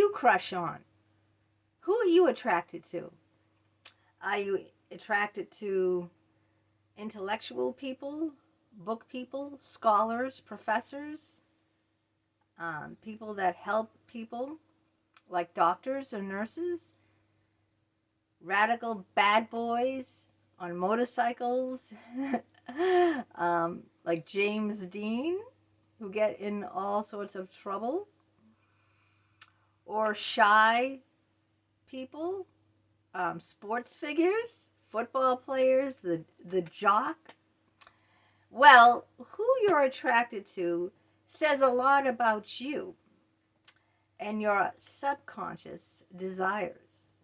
you crush on? Who are you attracted to? Are you attracted to intellectual people, book people, scholars, professors, people that help people, like doctors or nurses? Radical bad boys on motorcycles, like James Dean, who get in all sorts of trouble? Or shy people, sports figures, football players, the jock? Well, who you're attracted to says a lot about you and your subconscious desires.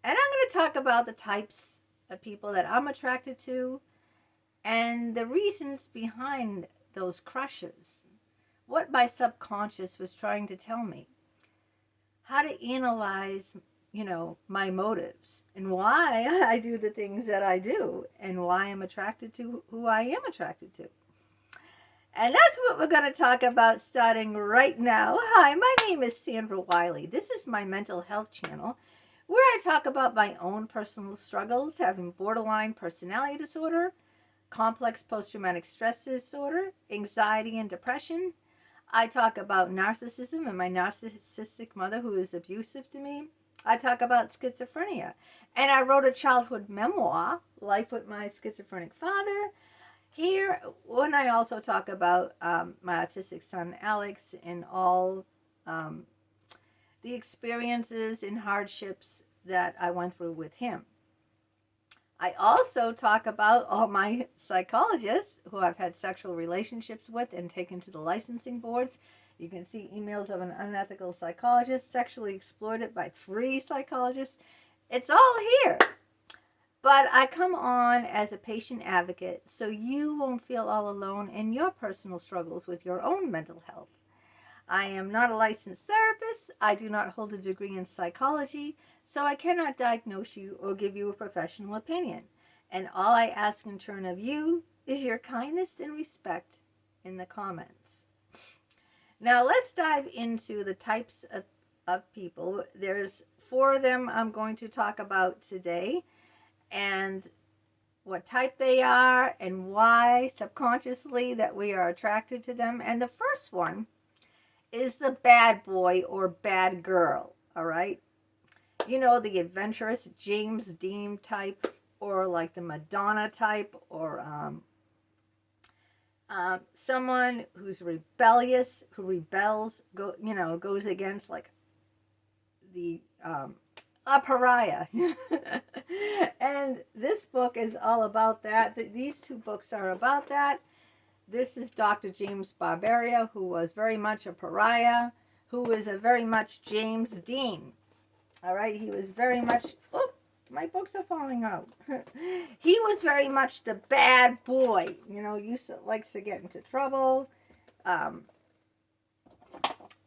And I'm going to talk about the types of people that I'm attracted to and the reasons behind those crushes. What my subconscious was trying to tell me. How to analyze, my motives and why I do the things that I do and why I'm attracted to who I am attracted to. And that's what we're going to talk about starting right now. Hi, my name is Sandra Wyllie. This is my mental health channel, where I talk about my own personal struggles, having borderline personality disorder, complex post-traumatic stress disorder, anxiety and depression. I talk about narcissism and my narcissistic mother who is abusive to me. I talk about schizophrenia. And I wrote a childhood memoir, Life with My Schizophrenic Father. Here, when I also talk about my autistic son, Alex, and all the experiences and hardships that I went through with him. I also talk about all my psychologists who I've had sexual relationships with and taken to the licensing boards. You can see emails of an unethical psychologist, sexually exploited by 3 psychologists. It's all here. But I come on as a patient advocate so you won't feel all alone in your personal struggles with your own mental health. I am not a licensed therapist. I do not hold a degree in psychology, so I cannot diagnose you or give you a professional opinion. And all I ask in turn of you is your kindness and respect in the comments. Now let's dive into the types of people. There's 4 of them I'm going to talk about today, and what type they are and why subconsciously that we are attracted to them. And the first one is the bad boy or bad girl, all right? The adventurous James Dean type, or like the Madonna type, or someone who's rebellious, who rebels, goes against like the a pariah. And this book is all about that. These 2 books are about that. This is Dr. James Barbaria, who was very much a pariah, who is a very much James Dean. All right, he was very much, my books are falling out. He was very much the bad boy, likes to get into trouble,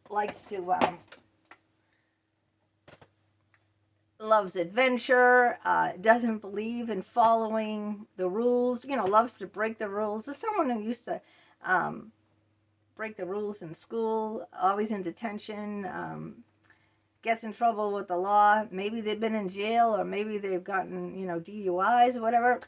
likes to, loves adventure, doesn't believe in following the rules, loves to break the rules. There's someone who used to break the rules in school, always in detention, gets in trouble with the law. Maybe they've been in jail, or maybe they've gotten, DUIs or whatever.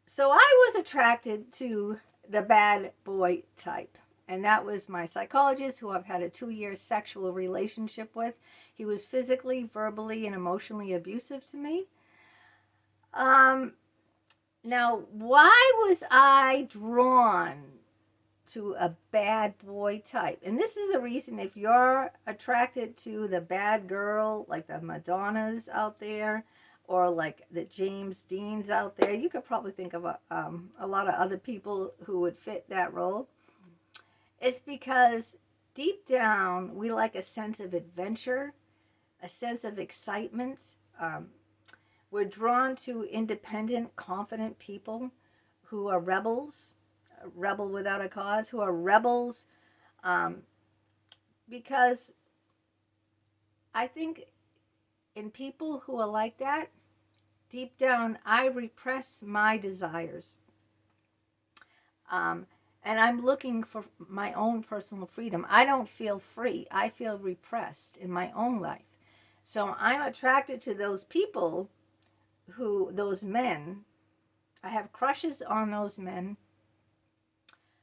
So I was attracted to the bad boy type. And that was my psychologist, who I've had a 2-year sexual relationship with. He was physically, verbally, and emotionally abusive to me. Now, why was I drawn to a bad boy type? And this is a reason, if you're attracted to the bad girl, like the Madonnas out there, or like the James Deans out there, you could probably think of a lot of other people who would fit that role. It's because deep down, we like a sense of adventure, a sense of excitement. We're drawn to independent, confident people who are rebels, rebel without a cause, who are rebels, because I think in people who are like that, deep down, I repress my desires. And And I'm looking for my own personal freedom. I don't feel free. I feel repressed in my own life. So I'm attracted to those people those men, I have crushes on those men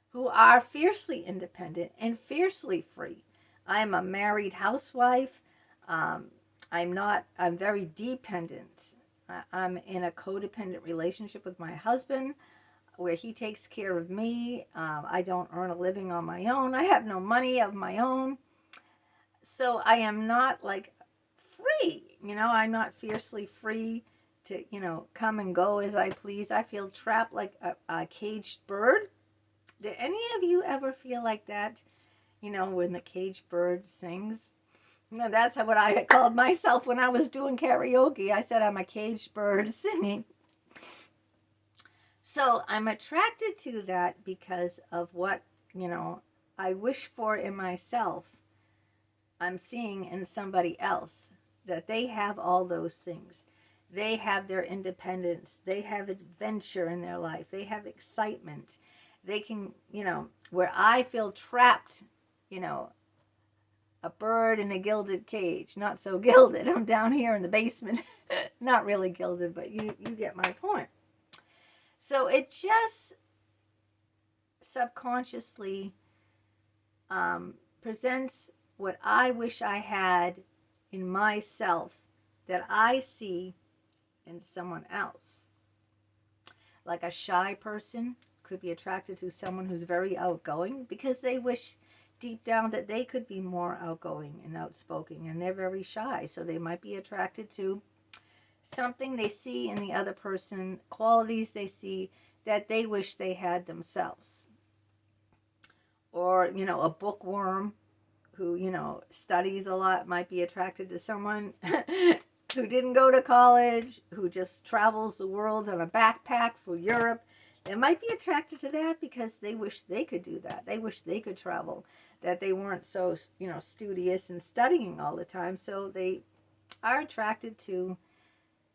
who are fiercely independent and fiercely free. I'm a married housewife. I'm very dependent. I'm in a codependent relationship with my husband where he takes care of me. I don't earn a living on my own. I have no money of my own. So I am not like free. I'm not fiercely free to, come and go as I please. I feel trapped like a caged bird. Did any of you ever feel like that? When the caged bird sings? That's what I had called myself when I was doing karaoke. I said I'm a caged bird singing. So I'm attracted to that because of what, I wish for in myself. I'm seeing in somebody else that they have all those things. They have their independence. They have adventure in their life. They have excitement. They can, where I feel trapped, a bird in a gilded cage. Not so gilded. I'm down here in the basement. Not really gilded, but you get my point. So it just subconsciously presents what I wish I had in myself that I see in someone else. Like a shy person could be attracted to someone who's very outgoing because they wish deep down that they could be more outgoing and outspoken, and they're very shy. So they might be attracted to something they see in the other person, qualities they see that they wish they had themselves. Or, a bookworm who, studies a lot might be attracted to someone who didn't go to college, who just travels the world on a backpack for Europe. They might be attracted to that because they wish they could do that. They wish they could travel, that they weren't so, studious and studying all the time. So they are attracted to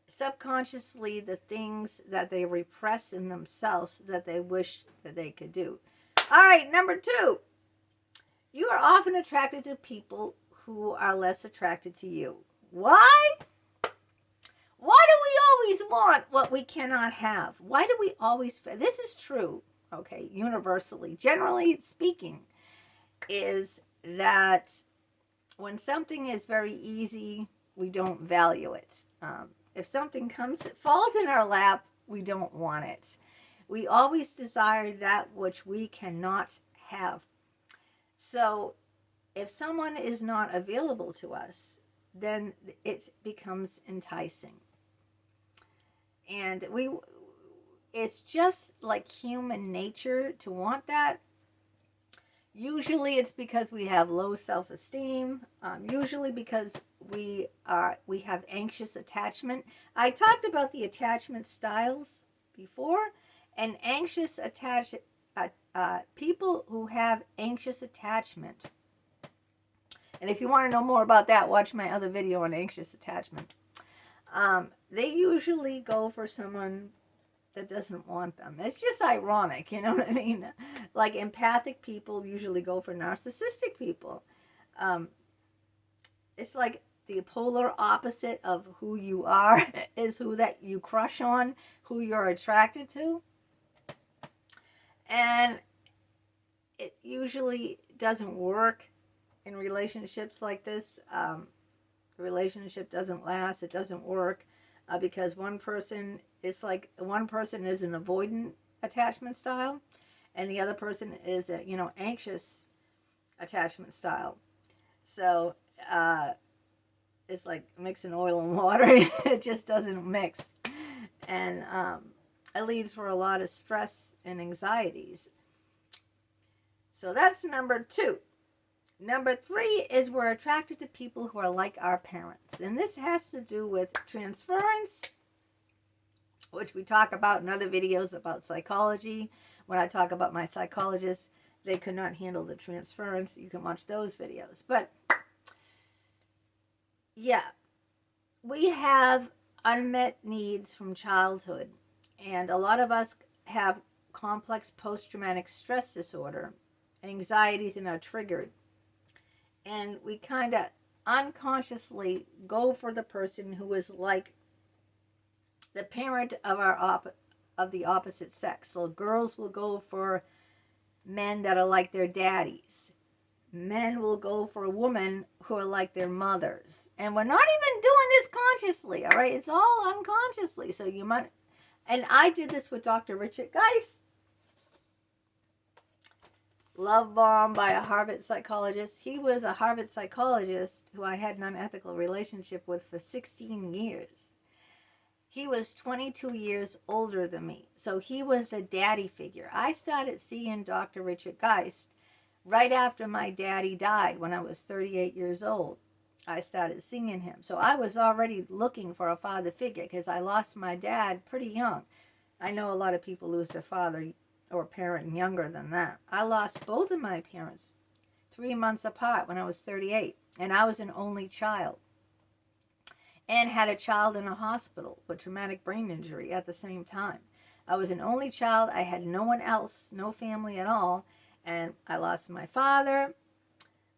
subconsciously the things that they repress in themselves that they wish that they could do. All right, number 2. You are often attracted to people who are less attracted to you. Why? Why do we always want what we cannot have? Why do we always... This is true, okay, universally, generally speaking, is that when something is very easy, we don't value it. If something falls in our lap, we don't want it. We always desire that which we cannot have. So if someone is not available to us, then it becomes enticing. And it's just like human nature to want that. Usually it's because we have low self-esteem. Usually because we have anxious attachment. I talked about the attachment styles before, and anxious people who have anxious attachment. And if you want to know more about that, watch my other video on anxious attachment. They usually go for someone that doesn't want them. It's just ironic, you know what I mean? Like empathic people usually go for narcissistic people. It's like the polar opposite of who you are is who that you crush on, who you're attracted to. And it usually doesn't work in relationships like this. The relationship doesn't last. It doesn't work because one person is an avoidant attachment style, and the other person is a anxious attachment style. So it's like mixing oil and water. It just doesn't mix, and it leads for a lot of stress and anxieties. So that's number 2. Number 3 is we're attracted to people who are like our parents. And this has to do with transference, which we talk about in other videos about psychology. When I talk about my psychologists, they could not handle the transference. You can watch those videos. But yeah, we have unmet needs from childhood. And a lot of us have complex post-traumatic stress disorder. Anxieties are triggered. And we kind of unconsciously go for the person who is like the parent of the opposite sex. So girls will go for men that are like their daddies. Men will go for women who are like their mothers. And we're not even doing this consciously, all right? It's all unconsciously. So you might, and I did this with Dr. Richard Geist. Love bomb by a Harvard psychologist. He was a Harvard psychologist who I had an unethical relationship with for 16 years. He was 22 years older than me. So he was the daddy figure. I started seeing Dr. Richard Geist right after my daddy died when I was 38 years old. I started seeing him. So I was already looking for a father figure because I lost my dad pretty young. I know a lot of people lose their father or parent younger than that. I lost both of my parents 3 months apart when I was 38. And I was an only child. And had a child in a hospital with traumatic brain injury at the same time. I was an only child. I had no one else, no family at all. And I lost my father,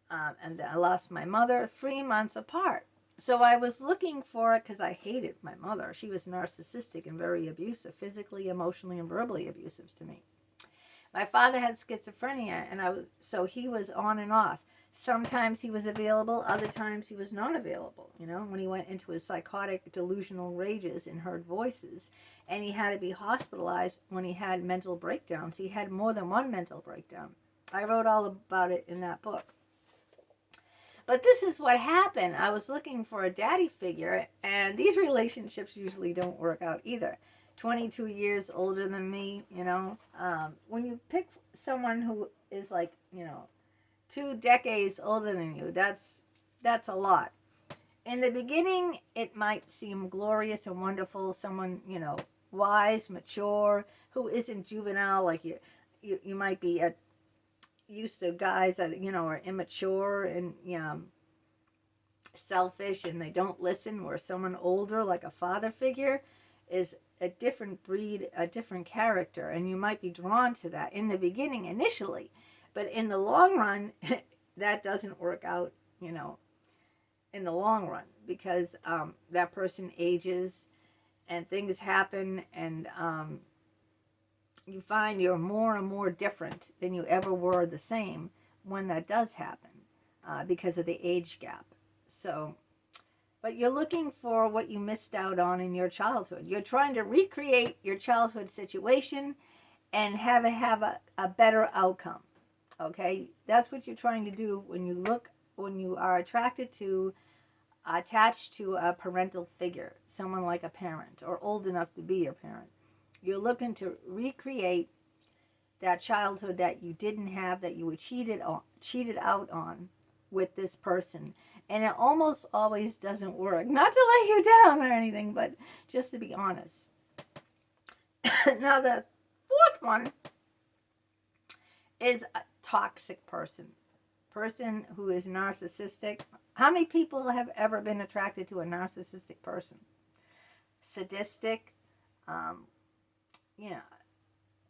and I lost my mother 3 months apart. So I was looking for it because I hated my mother. She was narcissistic and very abusive, physically, emotionally, and verbally abusive to me. My father had schizophrenia, and so he was on and off. Sometimes he was available, other times he was not available, when he went into his psychotic delusional rages and heard voices. And he had to be hospitalized when he had mental breakdowns. He had more than one mental breakdown. I wrote all about it in that book. But this is what happened. I was looking for a daddy figure, and these relationships usually don't work out either. 22 years older than me, when you pick someone who is like, 2 decades older than you, that's a lot. In the beginning, it might seem glorious and wonderful. Someone, wise, mature, who isn't juvenile, like you might be used to guys that, are immature and, selfish and they don't listen, where someone older, like a father figure, is a different breed, a different character, and you might be drawn to that in the beginning initially. But in the long run, that doesn't work out, in the long run, because that person ages and things happen, and you find you're more and more different than you ever were the same when that does happen because of the age gap. So, but you're looking for what you missed out on in your childhood. You're trying to recreate your childhood situation and have a better outcome. Okay, that's what you're trying to do when you are attached to a parental figure, someone like a parent or old enough to be your parent. You're looking to recreate that childhood that you didn't have, that you were cheated out on with this person. And it almost always doesn't work. Not to let you down or anything, but just to be honest. Now the fourth one is a toxic person who is narcissistic. How many people have ever been attracted to a narcissistic person? Sadistic,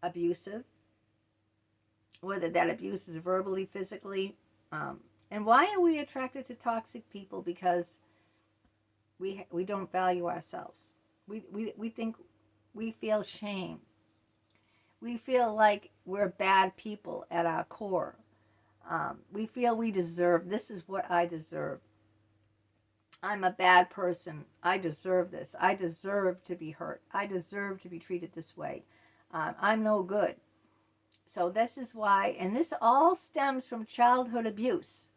abusive, whether that abuse is verbally, physically. And why are we attracted to toxic people? Because we don't value ourselves. We think, we feel shame. We feel like we're bad people at our core. We feel we deserve, this is what I deserve. I'm a bad person. I deserve this. I deserve to be hurt. I deserve to be treated this way. I'm no good. So this is why, and this all stems from childhood abuse.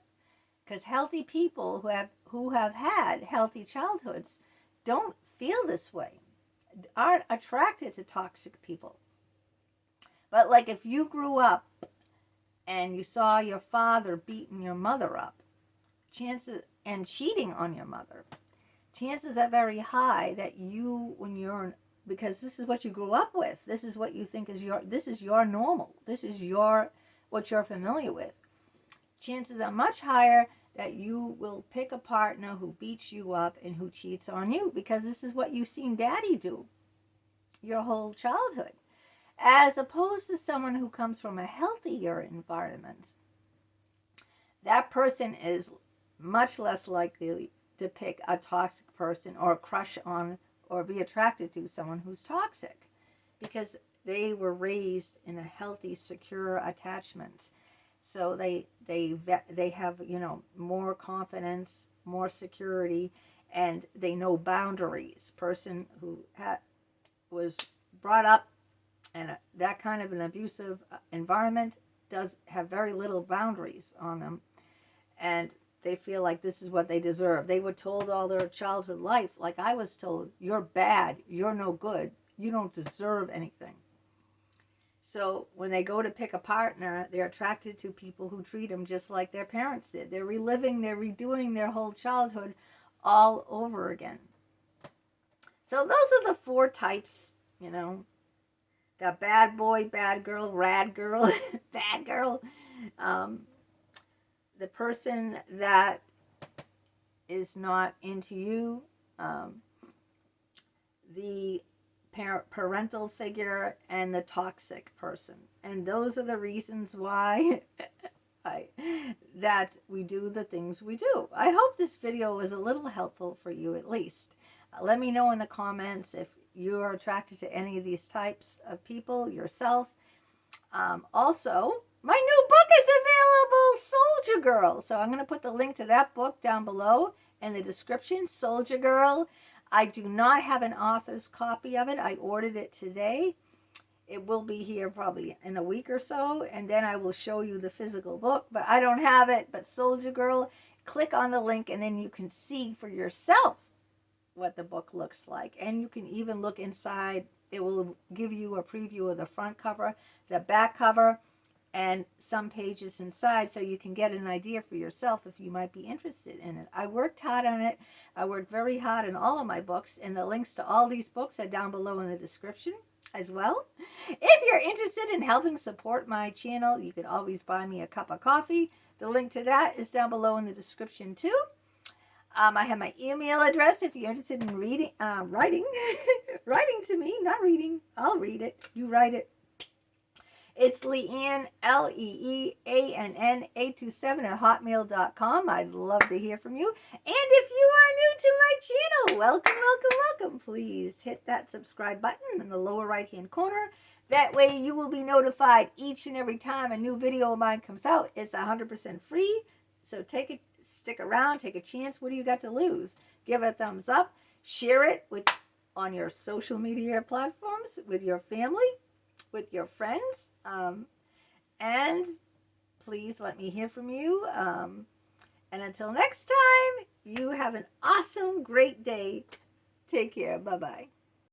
Because healthy people who have had healthy childhoods don't feel this way, aren't attracted to toxic people. But like if you grew up and you saw your father beating your mother up, chances, and cheating on your mother, chances are very high that you, because this is what you grew up with, this is what you think is your normal, this is what you're familiar with. Chances are much higher that you will pick a partner who beats you up and who cheats on you, because this is what you've seen daddy do your whole childhood. as opposed to someone who comes from a healthier environment. That person is much less likely to pick a toxic person or crush on or be attracted to someone who's toxic, because they were raised in a healthy, secure attachment. So they have, you know, more confidence, more security, and they know boundaries. Person who was brought up in that kind of an abusive environment does have very little boundaries on them, and they feel like this is what they deserve. They were told all their childhood life, like I was told, you're bad, you're no good, you don't deserve anything. So when they go to pick a partner, they're attracted to people who treat them just like their parents did. They're redoing their whole childhood all over again. So those are the 4 types, you know. Got bad boy, bad girl, rad girl, bad girl. The person that is not into you, the parental figure, and the toxic person. And those are the reasons why that we do the things we do. I hope this video was a little helpful for you, at least. Let me know in the comments if you are attracted to any of these types of people yourself. Also, my new book is available, Soldier Girl. So I'm going to put the link to that book down below in the description, Soldier Girl. I do not have an author's copy of it. I ordered it today. It will be here probably in a week or so, and then I will show you the physical book, but I don't have it. But Soldier Girl, click on the link and then you can see for yourself what the book looks like. And you can even look inside. It will give you a preview of the front cover, the back cover, and some pages inside, so you can get an idea for yourself if you might be interested in it. I worked hard on it. I worked very hard on all of my books, and the links to all these books are down below in the description as well. If you're interested in helping support my channel, you can always buy me a cup of coffee. The link to that is down below in the description too. I have my email address if you're interested in writing to me, not reading. I'll read it. You write it. It's Leanne, LEEANN827@hotmail.com. I'd love to hear from you. And if you are new to my channel, welcome, welcome, welcome. Please hit that subscribe button in the lower right-hand corner. That way you will be notified each and every time a new video of mine comes out. It's 100% free. So stick around, take a chance. What do you got to lose? Give it a thumbs up. Share it on your social media platforms with your family, with your friends. And please let me hear from you. And until next time, you have an awesome, great day. Take care. Bye-bye.